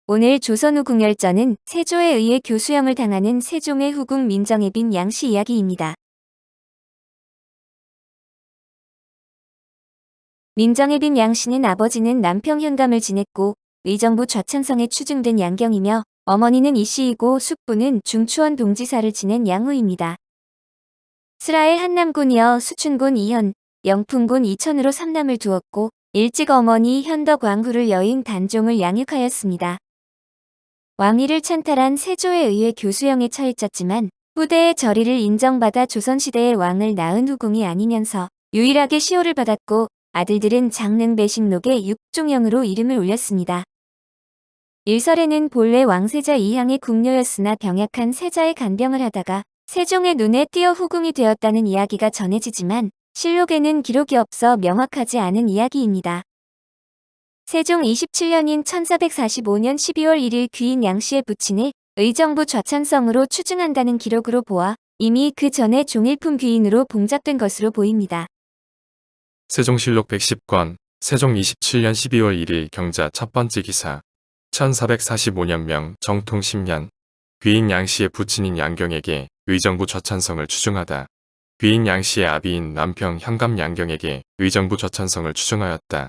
오늘 조선후궁열전은 세조에 의해 교수형을 당하는 세종의 후궁 민정의 빈 양씨 이야기입니다. 민정의 빈 양씨는 아버지는 남평 현감을 지냈고 의정부 좌찬성에 추증된 양경이며 어머니는 이씨이고 숙부는 중추원 동지사를 지낸 양후입니다. 슬하의 한남군이어 수춘군 이현, 영풍군 이천으로 삼남을 두었고 일찍 어머니 현덕 왕후를 여인 단종을 양육하였습니다. 왕위를 찬탈한 세조에 의해 교수형에 처해졌지만 후대의 저리를 인정받아 조선시대의 왕을 낳은 후궁이 아니면서 유일하게 시호를 받았고 아들들은 장릉 배식록의 육종형으로 이름을 올렸습니다. 일설에는 본래 왕세자 이향의 궁녀였으나 병약한 세자의 간병을 하다가 세종의 눈에 띄어 후궁이 되었다는 이야기가 전해지지만 실록에는 기록이 없어 명확하지 않은 이야기입니다. 세종 27년인 1445년 12월 1일 귀인 양씨의 부친을 의정부 좌찬성으로 추증한다는 기록으로 보아 이미 그 전에 종일품 귀인으로 봉작된 것으로 보입니다. 세종실록 110권 세종 27년 12월 1일 경자 첫 번째 기사 1445년명 정통 10년 귀인 양씨의 부친인 양경에게 의정부 좌찬성을 추증하다. 귀인 양씨의 아비인 남평 현감 양경에게 의정부 좌찬성을 추증하였다.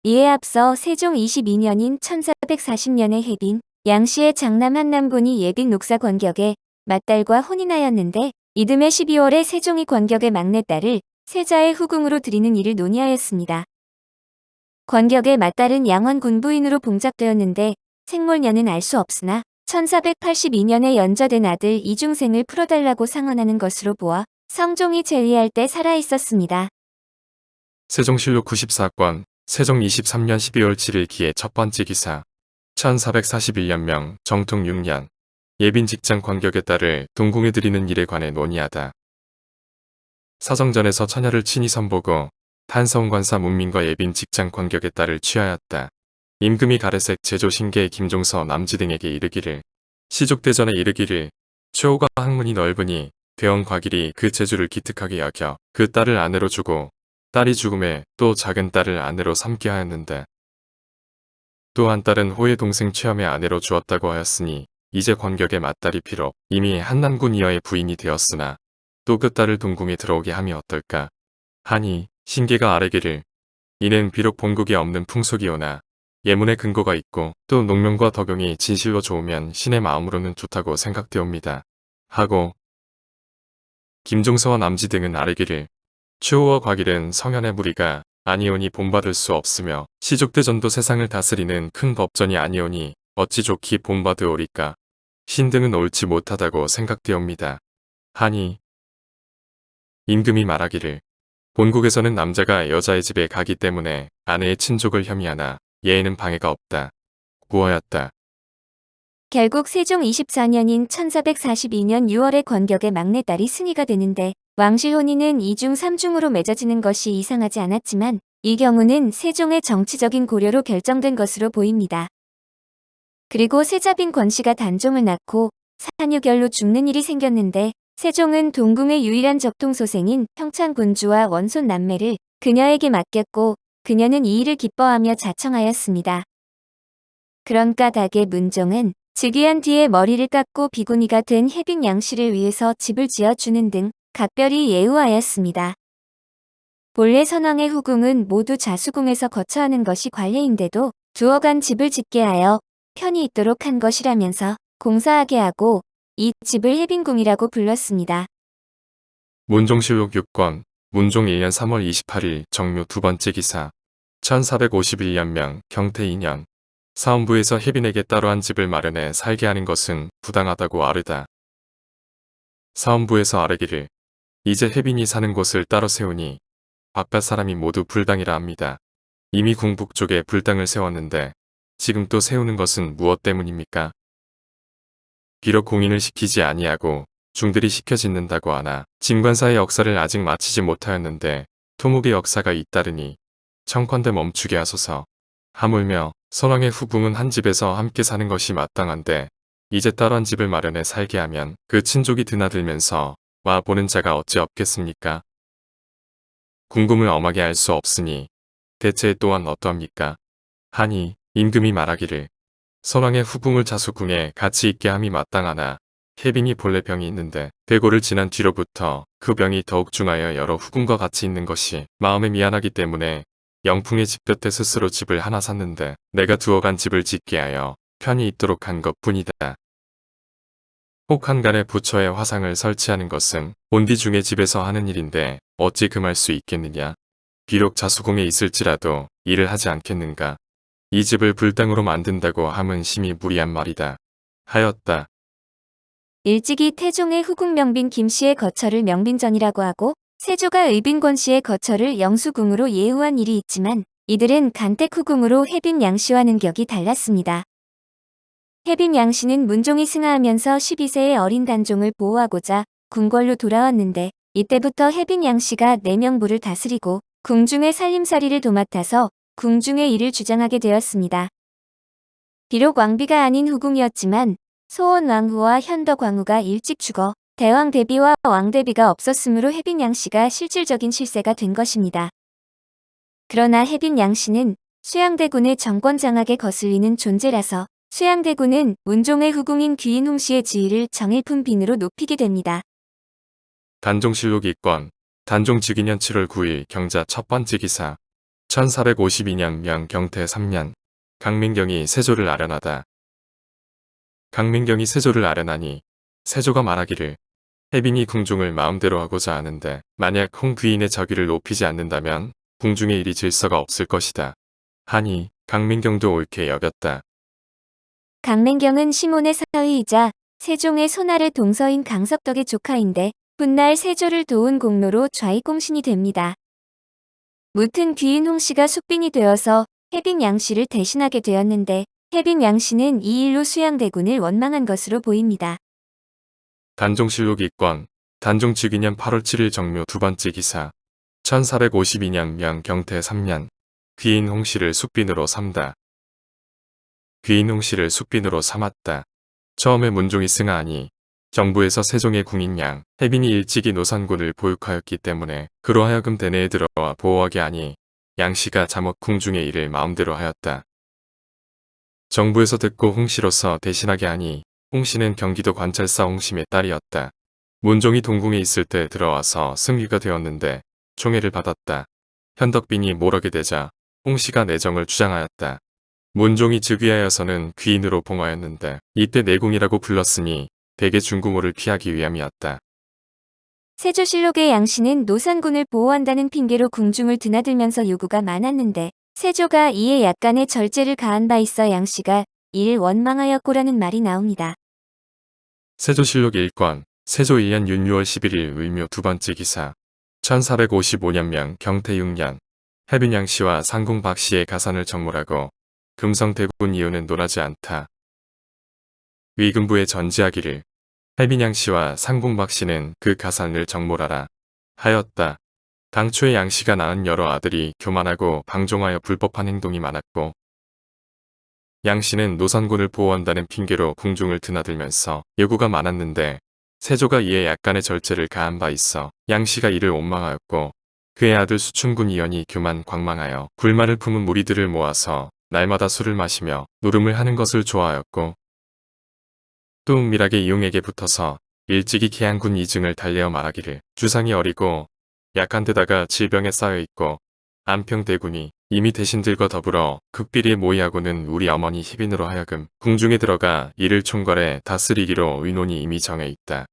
이에 앞서 세종 22년인 1440년에 해빈 양씨의 장남 한남군이 예빈 녹사 권격에 맏딸과 혼인하였는데 이듬해 12월에 세종이 권격의 막내딸을 세자의 후궁으로 들이는 일을 논의하였습니다. 권격의 맏딸은 양환군 부인으로 봉작되었는데 생몰년은 알 수 없으나 1482년에 연좌된 아들 이중생을 풀어달라고 상언하는 것으로 보아 성종이 재위할 때 살아있었습니다. 세종실록 94권 세종 23년 12월 7일 기의 첫 번째 기사 1441년명 정통 6년 예빈 직장 권격의 딸을 동궁에 들이는 일에 관해 논의하다. 사정전에서 처녀를 친히 선보고 탄성관사 문민과 예빈 직장 권격의 딸을 취하였다. 임금이 가르색 제조 신계 김종서 남지 등에게 이르기를 시족대전에 이르기를 최호가 학문이 넓으니 대원 과길이 그 재주를 기특하게 여겨 그 딸을 아내로 주고 딸이 죽음에 또 작은 딸을 아내로 삼게 하였는데 또 한 딸은 호의 동생 최엄의 아내로 주었다고 하였으니 이제 권격의 맏딸이 비록 이미 한남군 이하의 부인이 되었으나 또 그 딸을 동궁에 들어오게 하면 어떨까 하니 신계가 아뢰기를 이는 비록 본국에 없는 풍속이오나 예문의 근거가 있고 또 농명과 덕용이 진실로 좋으면 신의 마음으로는 좋다고 생각되옵니다. 하고 김종서와 남지 등은 아뢰기를 최호와 과길은 성현의 무리가 아니오니 본받을 수 없으며 시족대전도 세상을 다스리는 큰 법전이 아니오니 어찌 좋기 본받으오리까 신 등은 옳지 못하다고 생각되옵니다. 하니 임금이 말하기를 본국에서는 남자가 여자의 집에 가기 때문에 아내의 친족을 혐의하나 예에는 방해가 없다. 구하였다. 결국 세종 24년인 1442년 6월에 권격의 막내딸이 승희가 되는데 왕실 혼인은 2중 3중으로 맺어지는 것이 이상하지 않았지만 이 경우는 세종의 정치적인 고려로 결정된 것으로 보입니다. 그리고 세자빈 권씨가 단종을 낳고 산유결로 죽는 일이 생겼는데 세종은 동궁의 유일한 적통소생인 평창군주와 원손 남매를 그녀에게 맡겼고 그녀는 이 일을 기뻐하며 자청하였습니다. 그런 까닭에 문종은 즉위한 뒤에 머리를 깎고 비구니가 된 해빈 양씨를 위해서 집을 지어주는 등 각별히 예우하였습니다. 본래 선왕의 후궁은 모두 자수궁에서 거처하는 것이 관례인데도 두어간 집을 짓게 하여 편히 있도록 한 것이라면서 공사하게 하고 이 집을 해빈궁이라고 불렀습니다. 문종실록 6권 문종 1년 3월 28일 정묘 두 번째 기사 1451년명 경태 2년 사원부에서 해빈에게 따로 한 집을 마련해 살게 하는 것은 부당하다고 아르다. 사원부에서 아뢰기를 이제 해빈이 사는 곳을 따로 세우니 바깥 사람이 모두 불당이라 합니다. 이미 궁북 쪽에 불당을 세웠는데 지금 또 세우는 것은 무엇 때문입니까? 비록 공인을 시키지 아니하고 중들이 시켜 짓는다고 하나 진관사의 역사를 아직 마치지 못하였는데 토목의 역사가 잇따르니 청컨대 멈추게 하소서. 하물며 선왕의 후궁은 한 집에서 함께 사는 것이 마땅한데 이제 따로 한 집을 마련해 살게 하면 그 친족이 드나들면서 와 보는 자가 어찌 없겠습니까? 궁금을 엄하게 할 수 없으니 대체 또한 어떠합니까? 하니 임금이 말하기를 선왕의 후궁을 자수궁에 같이 있게 함이 마땅하나 혜빈이 본래 병이 있는데 대고를 지난 뒤로부터 그 병이 더욱 중하여 여러 후궁과 같이 있는 것이 마음에 미안하기 때문에 영풍의 집 곁에 스스로 집을 하나 샀는데 내가 두어간 집을 짓게 하여 편히 있도록 한 것뿐이다. 혹 한간에 부처의 화상을 설치하는 것은 본디 중의 집에서 하는 일인데 어찌 금할 수 있겠느냐. 비록 자수궁에 있을지라도 일을 하지 않겠는가. 이 집을 불당으로 만든다고 함은 심히 무리한 말이다. 하였다. 일찍이 태종의 후궁 명빈 김씨의 거처를 명빈전이라고 하고 세조가 의빈 권씨의 거처를 영수궁으로 예우한 일이 있지만 이들은 간택 후궁으로 혜빈 양씨와는 격이 달랐습니다. 혜빈 양씨는 문종이 승하하면서 12세의 어린 단종을 보호하고자 궁궐로 돌아왔는데 이때부터 혜빈 양씨가 내명부를 다스리고 궁중의 살림살이를 도맡아서 궁중의 일을 주장하게 되었습니다. 비록 왕비가 아닌 후궁이었지만 소원 왕후와 현덕 왕후가 일찍 죽어 대왕 대비와 왕 대비가 없었으므로 혜빈 양씨가 실질적인 실세가 된 것입니다. 그러나 혜빈 양씨는 수양대군의 정권 장악에 거슬리는 존재라서 수양대군은 문종의 후궁인 귀인홍 씨의 지위를 정일품 빈으로 높이게 됩니다. 단종실록 2권 단종 즉위년 7월 9일 경자 첫 번째 기사 1452년 명 경태 3년 강민경이 세조를 아련하다. 강민경이 세조를 아련하니 세조가 말하기를 혜빈이 궁중을 마음대로 하고자 하는데 만약 홍 귀인의 저기를 높이지 않는다면 궁중의 일이 질서가 없을 것이다. 하니 강민경도 옳게 여겼다. 강맹경은 시몬의 사위이자 세종의 손아래 동서인 강석덕의 조카인데 훗날 세조를 도운 공로로 좌익공신이 됩니다. 무튼 귀인홍 씨가 숙빈이 되어서 혜빈 양씨를 대신하게 되었는데 혜빈 양씨는 이 일로 수양대군을 원망한 것으로 보입니다. 단종실록 2권 단종 즉위년 8월 7일 정묘 두 번째 기사 1452년 명 경태 3년 귀인 홍씨를 숙빈으로 삼다. 귀인 홍씨를 숙빈으로 삼았다. 처음에 문종이 승하하니 정부에서 세종의 궁인 양 혜빈이 일찍이 노산군을 보육하였기 때문에 그로 하여금 대내에 들어와 보호하게 하니 양씨가 잠옷 궁중의 일을 마음대로 하였다. 정부에서 듣고 홍씨로서 대신하게 하니 홍씨는 경기도 관찰사 홍심의 딸이었다. 문종이 동궁에 있을 때 들어와서 승위가 되었는데 총애를 받았다. 현덕빈이 모르게 되자 홍씨가 내정을 주장하였다. 문종이 즉위하여서는 귀인으로 봉하였는데 이때 내궁이라고 불렀으니 대개 중궁호를 피하기 위함이었다. 세조실록의 양씨는 노산군을 보호한다는 핑계로 궁중을 드나들면서 요구가 많았는데 세조가 이에 약간의 절제를 가한 바 있어 양씨가 이를 원망하였고라는 말이 나옵니다. 세조실록 1권 세조 1년 윤 6월 11일 을묘 두 번째 기사 1455년 명 경태 6년 혜빈 양씨와 상궁 박씨의 가산을 정몰하고 금성대군 이유는 논하지 않다. 위금부에 전지하기를 혜빈 양씨와 상궁 박씨는 그 가산을 정몰하라 하였다. 당초에 양씨가 낳은 여러 아들이 교만하고 방종하여 불법한 행동이 많았고 양씨는 노산군을 보호한다는 핑계로 궁중을 드나들면서 요구가 많았는데 세조가 이에 약간의 절제를 가한 바 있어 양씨가 이를 원망하였고 그의 아들 수춘군 이연이 교만 광망하여 불만을 품은 무리들을 모아서 날마다 술을 마시며 노름을 하는 것을 좋아하였고 또 은밀하게 이용에게 붙어서 일찍이 계양군 이증을 달래어 말하기를 주상이 어리고 약한 데다가 질병에 쌓여있고 안평대군이 이미 대신들과 더불어 극비리에 모의하고는 우리 어머니 희빈으로 하여금 궁중에 들어가 이를 총괄해 다스리기로 의논이 이미 정해 있다.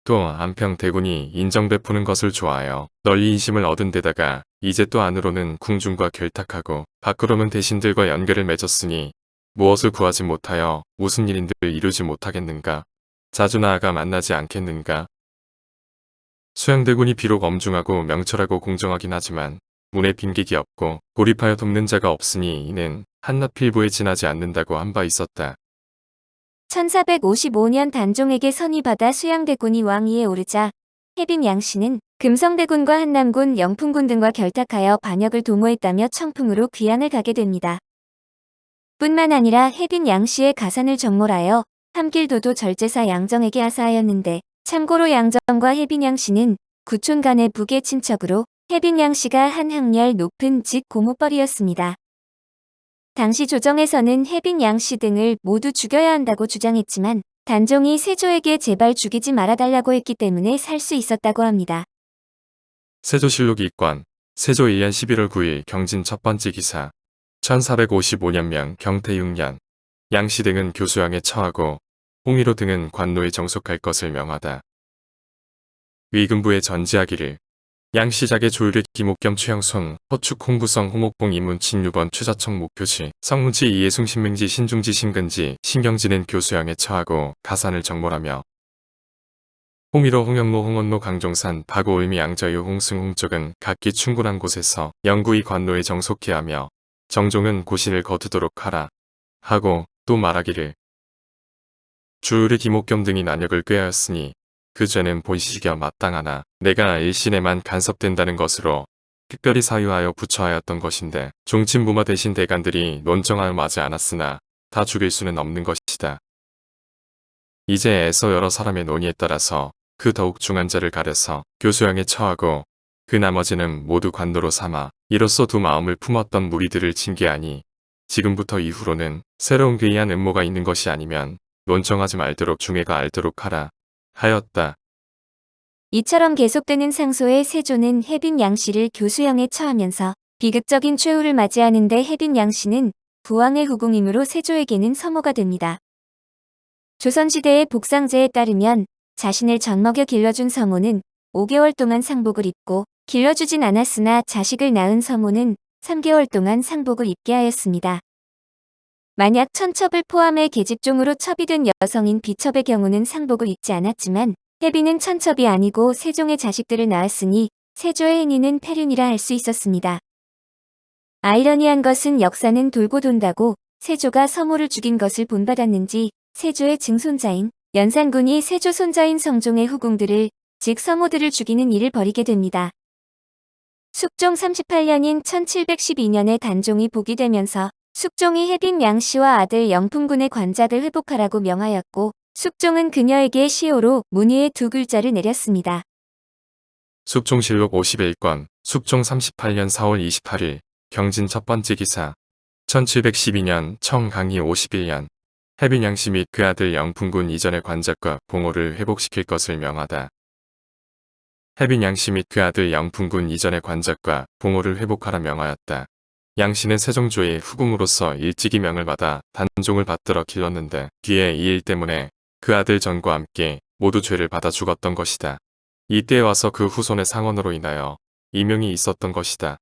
또 안평대군이 인정 베푸는 것을 좋아하여 널리 인심을 얻은 데다가 이제 또 안으로는 궁중과 결탁하고 밖으로는 대신들과 연결을 맺었으니 무엇을 구하지 못하여 무슨 일인들 이루지 못하겠는가? 자주 나아가 만나지 않겠는가? 수양대군이 비록 엄중하고 명철하고 공정하긴 하지만 문에 빈객이 없고 고립하여 돕는 자가 없으니 이는 한낱 필부에 지나지 않는다고 한 바 있었다. 1455년 단종에게 선의받아 수양대군이 왕위에 오르자 혜빈 양씨는 금성대군과 한남군, 영풍군 등과 결탁하여 반역을 도모했다며 청풍으로 귀양을 가게 됩니다. 뿐만 아니라 혜빈 양씨의 가산을 정몰하여 함길도도 절제사 양정에게 하사하였는데 참고로 양정과 혜빈 양씨는 구촌 간의 북의 친척으로 혜빈 양씨가 한 학렬 높은 직 고모뻘이었습니다. 당시 조정에서는 혜빈, 양씨 등을 모두 죽여야 한다고 주장했지만 단종이 세조에게 제발 죽이지 말아달라고 했기 때문에 살 수 있었다고 합니다. 세조실록 2권 세조 1년 11월 9일 경진 첫 번째 기사 1455년명 경태 6년 양씨 등은 교수형에 처하고 홍의로 등은 관노에 정속할 것을 명하다. 위금부에 전지하기를 양씨작의 조율의 기목겸 최영손 허축 홍부성 홍옥봉 이문 친유번 최자청 목표지 성문지 이해숭 신명지 신중지 신근지 신경지는 교수형에 처하고 가산을 정몰하며 홍의로 홍영로 홍원로 강종산 박오 을미 양저유 홍승 홍쪽은 각기 충분한 곳에서 영구히 관노에 정속해 하며 정종은 고신을 거두도록 하라 하고 또 말하기를 주율의 기목겸 등이 난역을 꾀하였으니 그 죄는 본시기가 마땅하나 내가 일신에만 간섭된다는 것으로 특별히 사유하여 부처하였던 것인데 종친부마 대신 대간들이 논정하여 마지 않았으나 다 죽일 수는 없는 것이다. 이제 애서 여러 사람의 논의에 따라서 그 더욱 중한 자를 가려서 교수형에 처하고 그 나머지는 모두 관노로 삼아 이로써 두 마음을 품었던 무리들을 징계하니 지금부터 이후로는 새로운 괴이한 음모가 있는 것이 아니면 논정하지 말도록 중해가 알도록 하라 하였다. 이처럼 계속되는 상소에 세조는 혜빈, 양씨를 교수형에 처하면서 비극적인 최후를 맞이하는데 혜빈, 양씨는 부왕의 후궁이므로 세조에게는 서모가 됩니다. 조선시대의 복상제에 따르면 자신을 젖먹여 길러준 서모는 5개월 동안 상복을 입고 길러주진 않았으나 자식을 낳은 서모는 3개월 동안 상복을 입게 하였습니다. 만약 천첩을 포함해 계집종으로 첩이 된 여성인 비첩의 경우는 상복을 입지 않았지만 혜빈은 천첩이 아니고 세종의 자식들을 낳았으니 세조의 행위는 폐륜이라 할 수 있었습니다. 아이러니한 것은 역사는 돌고 돈다고 세조가 서모를 죽인 것을 본받았는지 세조의 증손자인 연산군이 세조 손자인 성종의 후궁들을 즉 서모들을 죽이는 일을 벌이게 됩니다. 숙종 38년인 1712년에 단종이 복이 되면서 숙종이 혜빈, 양씨와 아들 영풍군의 관작을 회복하라고 명하였고 숙종은 그녀에게 시호로 문의의 2글자를 내렸습니다. 숙종실록 51권 숙종 38년 4월 28일 경진 첫 번째 기사 1712년 청강희 51년 혜빈, 양씨 및 그 아들 영풍군 이전의 관작과 봉호를 회복시킬 것을 명하다. 혜빈, 양씨 및 그 아들 영풍군 이전의 관작과 봉호를 회복하라 명하였다. 양씨는 세종조의 후궁으로서 일찍이 명을 받아 단종을 받들어 길렀는데 뒤에 이 일 때문에 그 아들 전과 함께 모두 죄를 받아 죽었던 것이다. 이때에 와서 그 후손의 상언으로 인하여 이명이 있었던 것이다.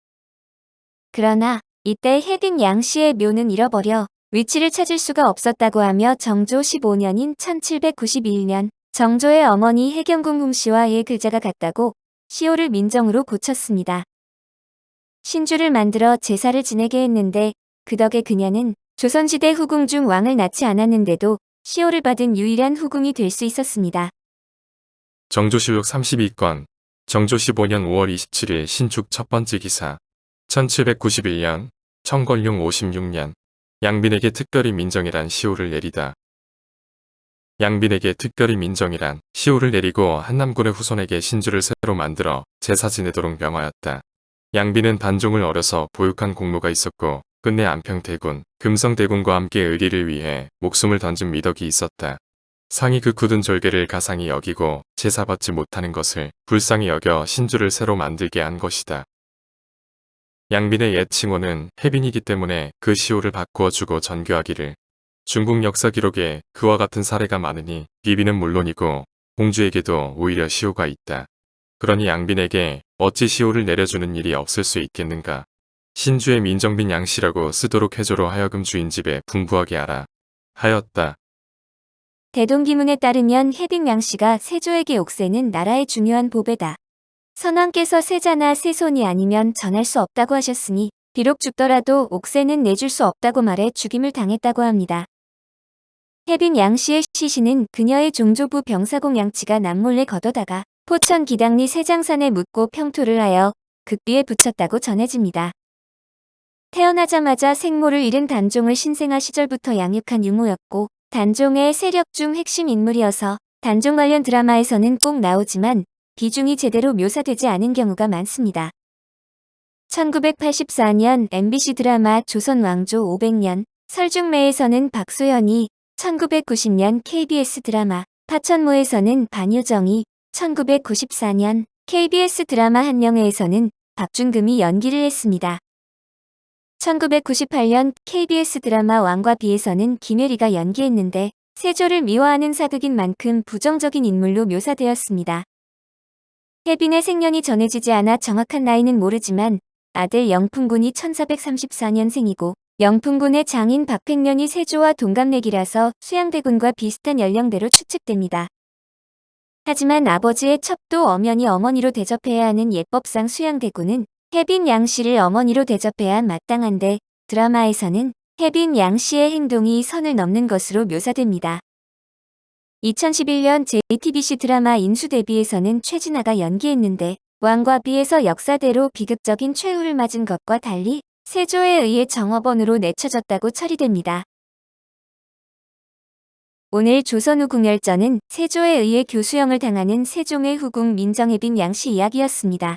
그러나 이때 혜빈, 양씨의 묘는 잃어버려 위치를 찾을 수가 없었다고 하며 정조 15년인 1791년 정조의 어머니 혜경궁 홍씨와 의 글자가 같다고 시호를 민정으로 고쳤습니다. 신주를 만들어 제사를 지내게 했는데 그 덕에 그녀는 조선시대 후궁 중 왕을 낳지 않았는데도 시호를 받은 유일한 후궁이 될 수 있었습니다. 정조실록 32권 정조 15년 5월 27일 신축 첫 번째 기사 1791년 청걸룡 56년 양빈에게 특별히 민정이란 시호를 내리다. 양빈에게 특별히 민정이란 시호를 내리고 한남군의 후손에게 신주를 새로 만들어 제사 지내도록 명하였다. 양빈은 단종을 어려서 보육한 공로가 있었고 끝내 안평대군, 금성대군과 함께 의리를 위해 목숨을 던진 미덕이 있었다. 상이 그 굳은 졸개를 가상히 여기고 제사받지 못하는 것을 불쌍히 여겨 신주를 새로 만들게 한 것이다. 양빈의 옛 칭호는 혜빈이기 때문에 그 시호를 바꾸어 주고 전교하기를 중국 역사 기록에 그와 같은 사례가 많으니 비비는 물론이고 공주에게도 오히려 시호가 있다. 그러니 양빈에게 어찌 시호를 내려주는 일이 없을 수 있겠는가. 신주의 민정빈 양씨라고 쓰도록 해조로 하여금 주인 집에 분부하게 하라 하였다. 대동기문에 따르면 혜빈, 양씨가 세조에게 옥세는 나라의 중요한 보배다. 선왕께서 세자나 세손이 아니면 전할 수 없다고 하셨으니 비록 죽더라도 옥세는 내줄 수 없다고 말해 죽임을 당했다고 합니다. 혜빈, 양씨의 시신은 그녀의 종조부 병사공 양치가 남몰래 걷어다가 포천 기당리 세장산에 묻고 평토를 하여 극비에 붙였다고 전해집니다. 태어나자마자 생모를 잃은 단종을 신생아 시절부터 양육한 유모였고 단종의 세력 중 핵심 인물이어서 단종 관련 드라마에서는 꼭 나오지만 비중이 제대로 묘사되지 않은 경우가 많습니다. 1984년 MBC 드라마 조선 왕조 500년 설중매에서는 박소연이, 1990년 KBS 드라마 파천모에서는 반유정이, 1994년 KBS 드라마 한영애에서는 박준금이 연기를 했습니다. 1998년 KBS 드라마 왕과 비에서는 김혜리가 연기했는데 세조를 미워하는 사극인 만큼 부정적인 인물로 묘사되었습니다. 혜빈의 생년이 전해지지 않아 정확한 나이는 모르지만 아들 영풍군이 1434년생이고 영풍군의 장인 박팽년이 세조와 동갑내기라서 수양대군과 비슷한 연령대로 추측됩니다. 하지만 아버지의 첩도 엄연히 어머니로 대접해야 하는 예법상 수양대군은 혜빈 양씨를 어머니로 대접해야 마땅한데 드라마에서는 혜빈 양씨의 행동이 선을 넘는 것으로 묘사됩니다. 2011년 JTBC 드라마 인수대비에서는 최진아가 연기했는데 왕과 비에서 역사대로 비극적인 최후를 맞은 것과 달리 세조에 의해 정업원으로 내쳐졌다고 처리됩니다. 오늘 조선 후 궁열전은 세조에 의해 교수형을 당하는 세종의 후궁 민정혜빈 양씨 이야기였습니다.